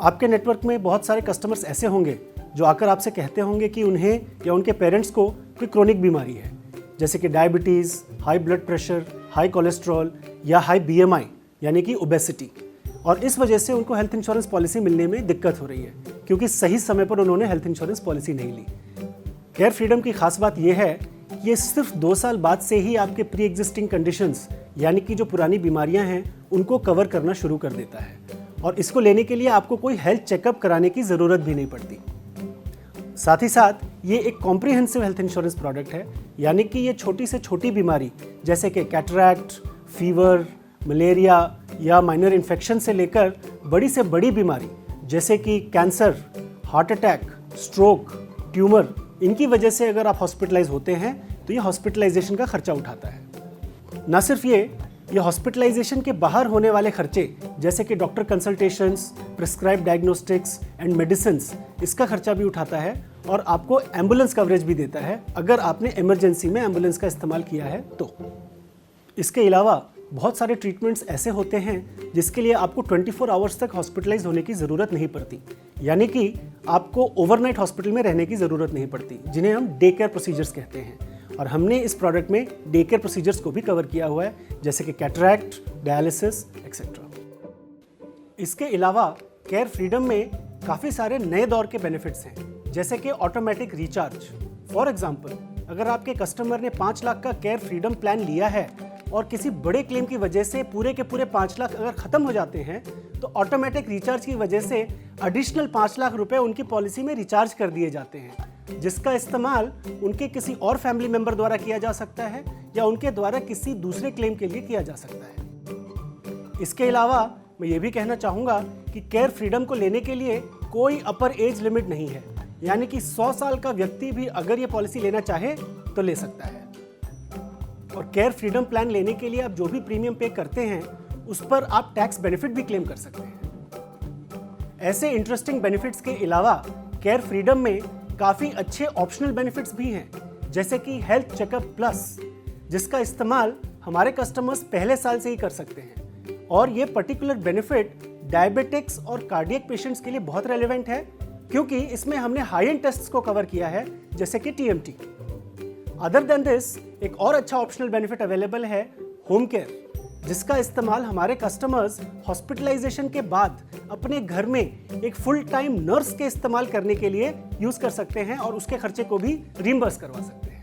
आपके नेटवर्क में बहुत सारे कस्टमर्स ऐसे होंगे जो आकर आपसे कहते होंगे कि उन्हें या उनके पेरेंट्स को कोई क्रोनिक बीमारी है, जैसे कि diabetes, high blood pressure, high cholesterol या हाई BMI यानी कि ओबेसिटी, और इस वजह से उनको हेल्थ इंश्योरेंस पॉलिसी मिलने में दिक्कत हो रही है क्योंकि सही समय पर उन्होंने हेल्थ इंश्योरेंस पॉलिसी नहीं ली। केयर फ्रीडम की खास बात यह है कि ये सिर्फ 2 साल बाद से ही आपके प्री एग्जिस्टिंग कंडीशंस यानी कि जो पुरानी बीमारियां हैं उनको कवर करना शुरू कर देता है, और इसको लेने के लिए आपको कोई हेल्थ चेकअप कराने की ज़रूरत भी नहीं पड़ती। साथ ही साथ ये एक कॉम्प्रिहेंसिव हेल्थ इंश्योरेंस प्रोडक्ट है, यानी कि ये छोटी से छोटी बीमारी जैसे कि कैटरैक्ट, फीवर, मलेरिया या माइनर इन्फेक्शन से लेकर बड़ी से बड़ी बीमारी जैसे कि cancer, heart attack, stroke, tumour, इनकी वजह से अगर आप हॉस्पिटलाइज होते हैं तो ये हॉस्पिटलाइजेशन का खर्चा उठाता है। ना सिर्फ ये हॉस्पिटलाइजेशन के बाहर होने वाले खर्चे जैसे कि doctor consultations, prescribe diagnostics and medicines, इसका खर्चा भी उठाता है और आपको एम्बुलेंस कवरेज भी देता है अगर आपने इमरजेंसी में एम्बुलेंस का इस्तेमाल किया है तो। इसके अलावा बहुत सारे ट्रीटमेंट्स ऐसे होते हैं जिसके लिए आपको 24 आवर्स तक हॉस्पिटलाइज होने की ज़रूरत नहीं पड़ती, यानी कि आपको ओवरनाइट हॉस्पिटल में रहने की ज़रूरत नहीं पड़ती, जिन्हें हम डे केयर प्रोसीजर्स कहते हैं। और हमने इस प्रोडक्ट में डे केयर प्रोसीजर्स को भी कवर किया हुआ है, जैसे कि कैटरैक्ट, डायलिसिस एक्सेट्रा। इसके अलावा केयर फ्रीडम में काफ़ी सारे नए दौर के बेनिफिट्स हैं, जैसे कि ऑटोमेटिक रिचार्ज। फॉर एग्जाम्पल, अगर आपके कस्टमर ने 5 लाख का केयर फ्रीडम प्लान लिया है और किसी बड़े क्लेम की वजह से पूरे के पूरे 5 लाख अगर ख़त्म हो जाते हैं तो ऑटोमेटिक रिचार्ज की वजह से एडिशनल 5 लाख रुपए उनकी पॉलिसी में रिचार्ज कर दिए जाते हैं, जिसका इस्तेमाल उनके किसी और फैमिली मेंबर द्वारा किया जा सकता है या उनके द्वारा किसी दूसरे क्लेम के लिए किया जा सकता है। इसके अलावा मैं ये भी कहना चाहूँगा कि केयर फ्रीडम को लेने के लिए कोई अपर एज लिमिट नहीं है, यानी कि 100 साल का व्यक्ति भी अगर ये पॉलिसी लेना चाहे तो ले सकता है। और केयर फ्रीडम प्लान लेने के लिए आप जो भी प्रीमियम पे करते हैं उस पर आप टैक्स बेनिफिट भी क्लेम कर सकते हैं। ऐसे इंटरेस्टिंग बेनिफिट्स के अलावा केयर फ्रीडम में काफ़ी अच्छे ऑप्शनल बेनिफिट्स भी हैं, जैसे कि हेल्थ चेकअप प्लस, जिसका इस्तेमाल हमारे कस्टमर्स पहले साल से ही कर सकते हैं। और ये पर्टिकुलर बेनिफिट डायबिटिक्स और कार्डियक पेशेंट्स के लिए बहुत रेलेवेंट है क्योंकि इसमें हमने हाई एंड टेस्ट्स को कवर किया है, जैसे कि TMT। अदर देन दिस, एक और अच्छा ऑप्शनल बेनिफिट अवेलेबल है होम केयर, जिसका इस्तेमाल हमारे कस्टमर्स हॉस्पिटलाइजेशन के बाद अपने घर में एक फुल टाइम नर्स के इस्तेमाल करने के लिए यूज कर सकते हैं और उसके खर्चे को भी रिम्बर्स करवा सकते हैं।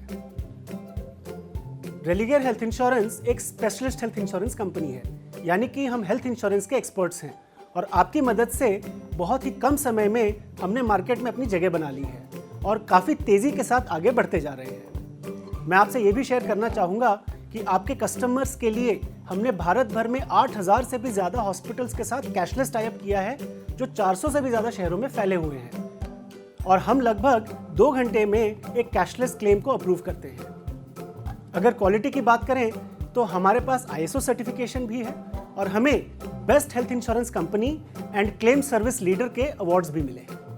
रेलिगेयर हेल्थ इंश्योरेंस एक स्पेशलिस्ट हेल्थ इंश्योरेंस कंपनी है, यानी कि हम हेल्थ इंश्योरेंस के एक्सपर्ट्स हैं और आपकी मदद से बहुत ही कम समय में हमने मार्केट में अपनी जगह बना ली है और काफ़ी तेज़ी के साथ आगे बढ़ते जा रहे हैं। मैं आपसे ये भी शेयर करना चाहूँगा कि आपके कस्टमर्स के लिए हमने भारत भर में 8000 से भी ज़्यादा हॉस्पिटल्स के साथ कैशलेस टाई अप किया है, जो 400 से भी ज़्यादा शहरों में फैले हुए हैं, और हम लगभग 2 घंटे में एक कैशलेस क्लेम को अप्रूव करते हैं। अगर क्वालिटी की बात करें तो हमारे पास ISO सर्टिफिकेशन भी है और हमें best health insurance company and claim service leader के अवार्ड्स भी मिले हैं।